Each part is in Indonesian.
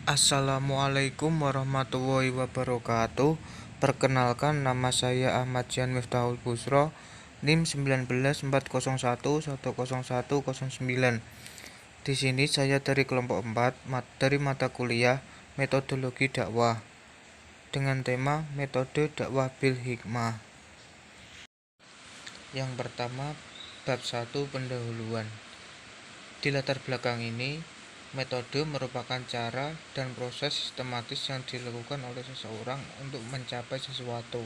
Assalamualaikum warahmatullahi wabarakatuh. Perkenalkan, nama saya Ahmad Jian Miftahul Busro, NIM 194011011009. Di sini saya dari kelompok 4 dari mata kuliah Metodologi Dakwah dengan tema Metode Dakwah bil Hikmah. Yang pertama, bab 1 pendahuluan. Di latar belakang ini, metode merupakan cara dan proses sistematis yang dilakukan oleh seseorang untuk mencapai sesuatu.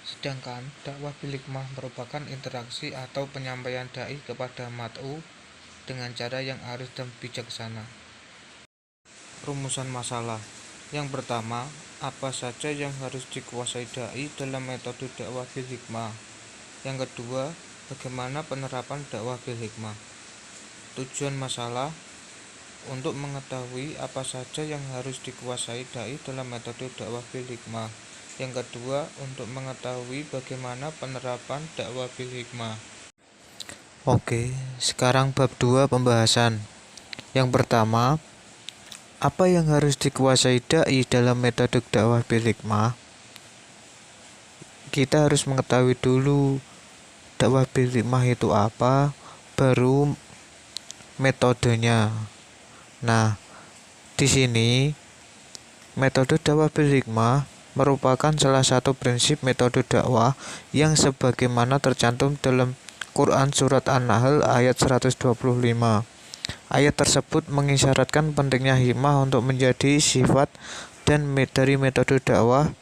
Sedangkan dakwah bil hikmah merupakan interaksi atau penyampaian dai kepada mat'u dengan cara yang arif dan bijaksana. Rumusan masalah. Yang pertama, apa saja yang harus dikuasai dai dalam metode dakwah bil hikmah? Yang kedua, bagaimana penerapan dakwah bil hikmah? Tujuan masalah untuk mengetahui apa saja yang harus dikuasai dai dalam metode dakwah bil hikmah. Yang kedua, untuk mengetahui bagaimana penerapan dakwah bil hikmah. Oke, sekarang bab 2 pembahasan. Yang pertama, apa yang harus dikuasai dai dalam metode dakwah bil hikmah? Kita harus mengetahui dulu dakwah bil hikmah itu apa, baru metodenya. Nah, di sini metode dakwah bil hikmah merupakan salah satu prinsip metode dakwah yang sebagaimana tercantum dalam Quran Surat An-Nahl ayat 125. Ayat tersebut mengisyaratkan pentingnya hikmah untuk menjadi sifat dan dari metode dakwah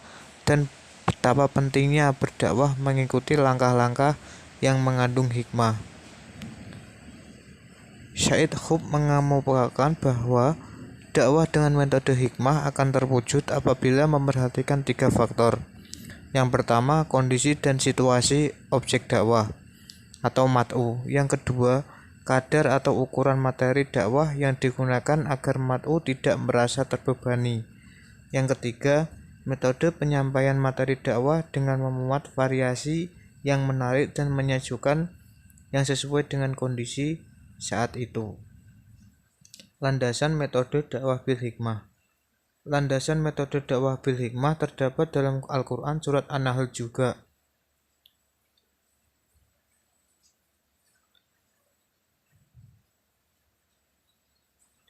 dan betapa pentingnya berdakwah mengikuti langkah-langkah yang mengandung hikmah. Syed Khub mengemukakan bahwa dakwah dengan metode hikmah akan terwujud apabila memperhatikan 3 faktor. Yang pertama, kondisi dan situasi objek dakwah atau mat'u. Yang kedua, kadar atau ukuran materi dakwah yang digunakan agar mat'u tidak merasa terbebani. Yang ketiga, metode penyampaian materi dakwah dengan memuat variasi yang menarik dan menyejukkan yang sesuai dengan kondisi saat itu. Landasan metode dakwah bil hikmah. Landasan metode dakwah bil hikmah terdapat dalam Al-Quran Surat An-Nahl juga.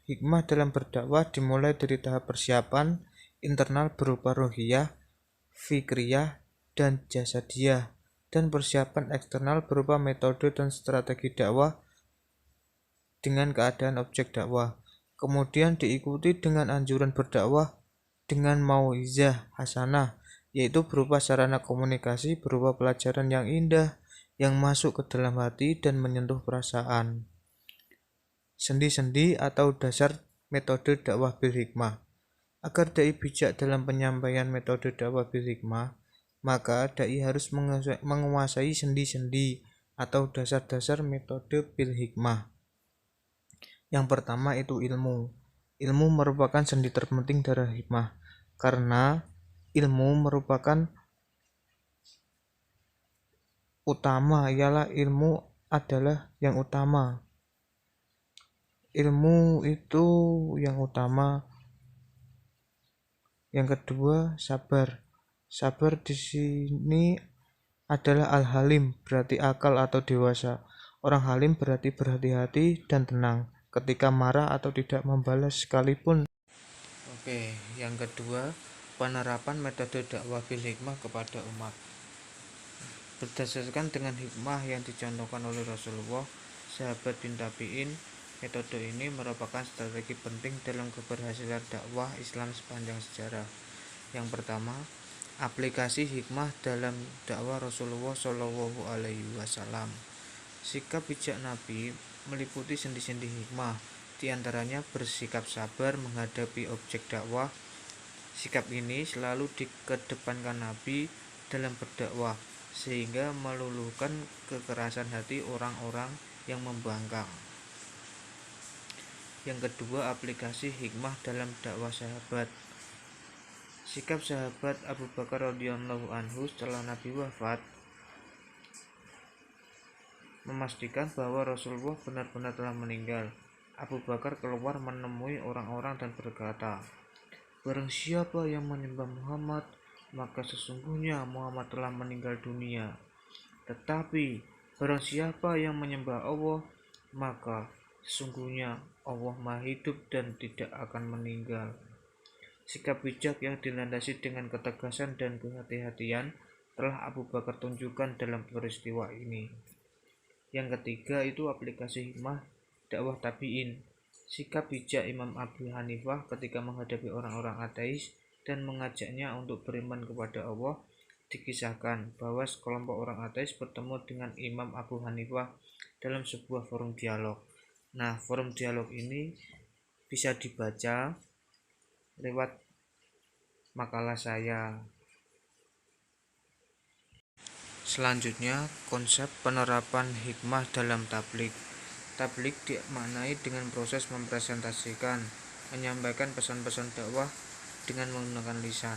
Hikmah dalam berdakwah dimulai dari tahap persiapan internal berupa rohiyah, fikriyah, dan jasadiyah, dan persiapan eksternal berupa metode dan strategi dakwah dengan keadaan objek dakwah. Kemudian diikuti dengan anjuran berdakwah dengan mau'izah hasanah, yaitu berupa sarana komunikasi berupa pelajaran yang indah yang masuk ke dalam hati dan menyentuh perasaan. Sendi-sendi atau dasar metode dakwah bil hikmah. Agar dai bijak dalam penyampaian metode dakwah bil hikmah, maka dai harus menguasai sendi-sendi atau dasar-dasar metode bil hikmah. Yang pertama itu ilmu. Ilmu merupakan sendi terpenting dari hikmah, karena ilmu merupakan utama, ialah ilmu adalah yang utama. Ilmu itu yang utama. Yang kedua, sabar. Sabar di sini adalah al-halim, berarti akal atau dewasa. Orang halim berarti berhati-hati dan tenang ketika marah atau tidak membalas sekalipun. Oke, yang kedua, penerapan metode dakwah bil hikmah kepada umat. Berdasarkan dengan hikmah yang dicontohkan oleh Rasulullah, sahabat bin tabi'in, metode ini merupakan strategi penting dalam keberhasilan dakwah Islam sepanjang sejarah. Yang pertama, aplikasi hikmah dalam dakwah Rasulullah Shallallahu Alaihi Wasallam. Sikap bijak Nabi meliputi sendi-sendi hikmah, di antaranya bersikap sabar menghadapi objek dakwah. Sikap ini selalu dikedepankan Nabi dalam berdakwah, sehingga meluluhkan kekerasan hati orang-orang yang membangkang. Yang kedua, aplikasi hikmah dalam dakwah sahabat. Sikap sahabat Abu Bakar radhiyallahu anhu setelah Nabi wafat memastikan bahwa Rasulullah benar-benar telah meninggal. Abu Bakar keluar menemui orang-orang dan berkata, "Barang siapa yang menyembah Muhammad, maka sesungguhnya Muhammad telah meninggal dunia. Tetapi barang siapa yang menyembah Allah, maka sesungguhnya Allah Maha Hidup dan tidak akan meninggal." Sikap bijak yang dilandasi dengan ketegasan dan kehati-hatian telah Abu Bakar tunjukkan dalam peristiwa ini. Yang ketiga itu aplikasi hikmah dakwah tabi'in. Sikap bijak Imam Abu Hanifah ketika menghadapi orang-orang ateis dan mengajaknya untuk beriman kepada Allah. Dikisahkan bahwa sekelompok orang ateis bertemu dengan Imam Abu Hanifah dalam sebuah forum dialog. Nah, forum dialog ini bisa dibaca lewat makalah saya. Selanjutnya, konsep penerapan hikmah dalam tabligh. Tabligh dimaknai dengan proses mempresentasikan, menyampaikan pesan-pesan dakwah dengan menggunakan lisan.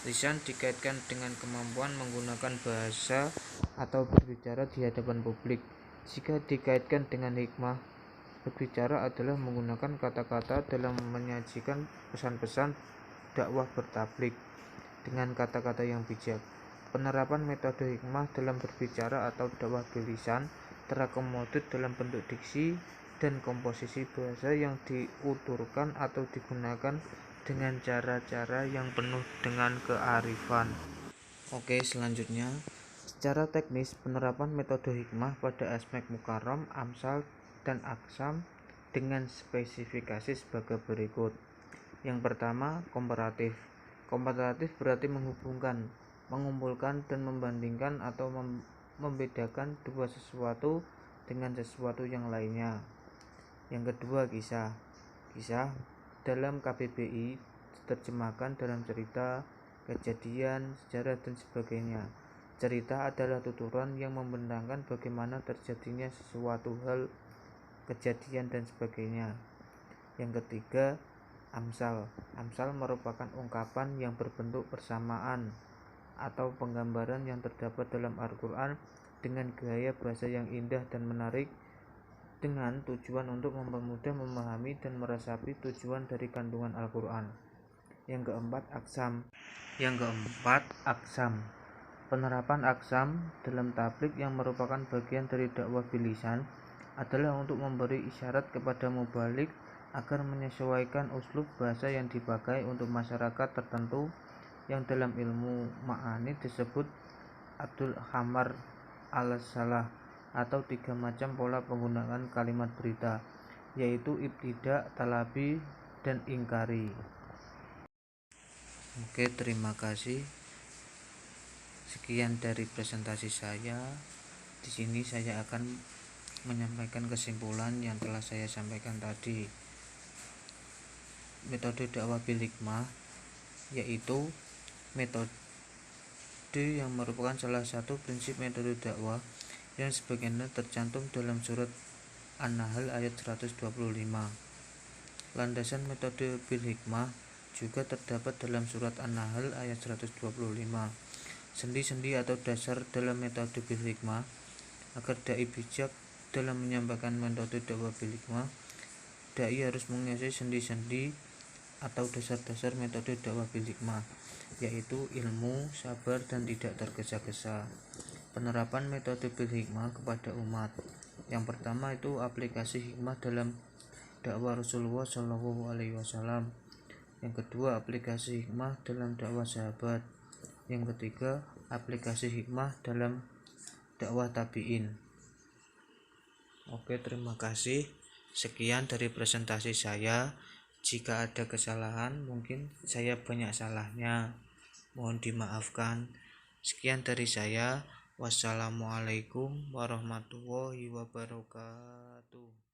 Lisan dikaitkan dengan kemampuan menggunakan bahasa atau berbicara di hadapan publik. Jika dikaitkan dengan hikmah, berbicara adalah menggunakan kata-kata dalam menyajikan pesan-pesan dakwah bertabligh dengan kata-kata yang bijak. Penerapan metode hikmah dalam berbicara atau dakwah bilisan terakomodir dalam bentuk diksi dan komposisi bahasa yang diuturkan atau digunakan dengan cara-cara yang penuh dengan kearifan. Oke, selanjutnya, secara teknis penerapan metode hikmah pada aspek mukarram, amsal, dan aksam dengan spesifikasi sebagai berikut. Yang pertama, komparatif. Komparatif berarti menghubungkan, mengumpulkan dan membandingkan atau membedakan dua sesuatu dengan sesuatu yang lainnya. Yang kedua, kisah. Kisah dalam KBBI diterjemahkan dalam cerita, kejadian, sejarah dan sebagainya. Cerita adalah tuturan yang membentangkan bagaimana terjadinya sesuatu hal, kejadian dan sebagainya. Yang ketiga, amsal. Amsal merupakan ungkapan yang berbentuk persamaan atau penggambaran yang terdapat dalam Al-Quran dengan gaya bahasa yang indah dan menarik dengan tujuan untuk mempermudah memahami dan meresapi tujuan dari kandungan Al-Quran. Yang keempat, aksam. Penerapan aksam dalam tabligh yang merupakan bagian dari dakwah bilisan adalah untuk memberi isyarat kepada mubalik agar menyesuaikan uslub bahasa yang dipakai untuk masyarakat tertentu yang dalam ilmu ma'ani disebut Abdul Hamar al-Salah atau 3 macam pola penggunaan kalimat berita, yaitu ibtidak, talabi, dan ingkari. Oke, terima kasih. Sekian dari presentasi saya. Di sini saya akan menyampaikan kesimpulan yang telah saya sampaikan tadi. Metode dakwah bil hikmah yaitu metode yang merupakan salah satu prinsip metode dakwah yang sebagaimana tercantum dalam surat An-Nahl ayat 125. Landasan metode bil hikmah juga terdapat dalam surat An-Nahl ayat 125. Sendi-sendi atau dasar dalam metode bil hikmah agar dai bijak dalam menyampaikan metode dakwah bil hikmah, dai harus menguasai sendi-sendi atau dasar-dasar metode dakwah bil hikmah, yaitu ilmu, sabar, dan tidak tergesa-gesa. Penerapan metode bil hikmah kepada umat. Yang pertama itu aplikasi hikmah dalam dakwah Rasulullah SAW. Yang kedua, aplikasi hikmah dalam dakwah sahabat. Yang ketiga, aplikasi hikmah dalam dakwah tabi'in. Oke, terima kasih. Sekian dari presentasi saya. Jika ada kesalahan, mungkin saya banyak salahnya, mohon dimaafkan. Sekian dari saya. Wassalamualaikum warahmatullahi wabarakatuh.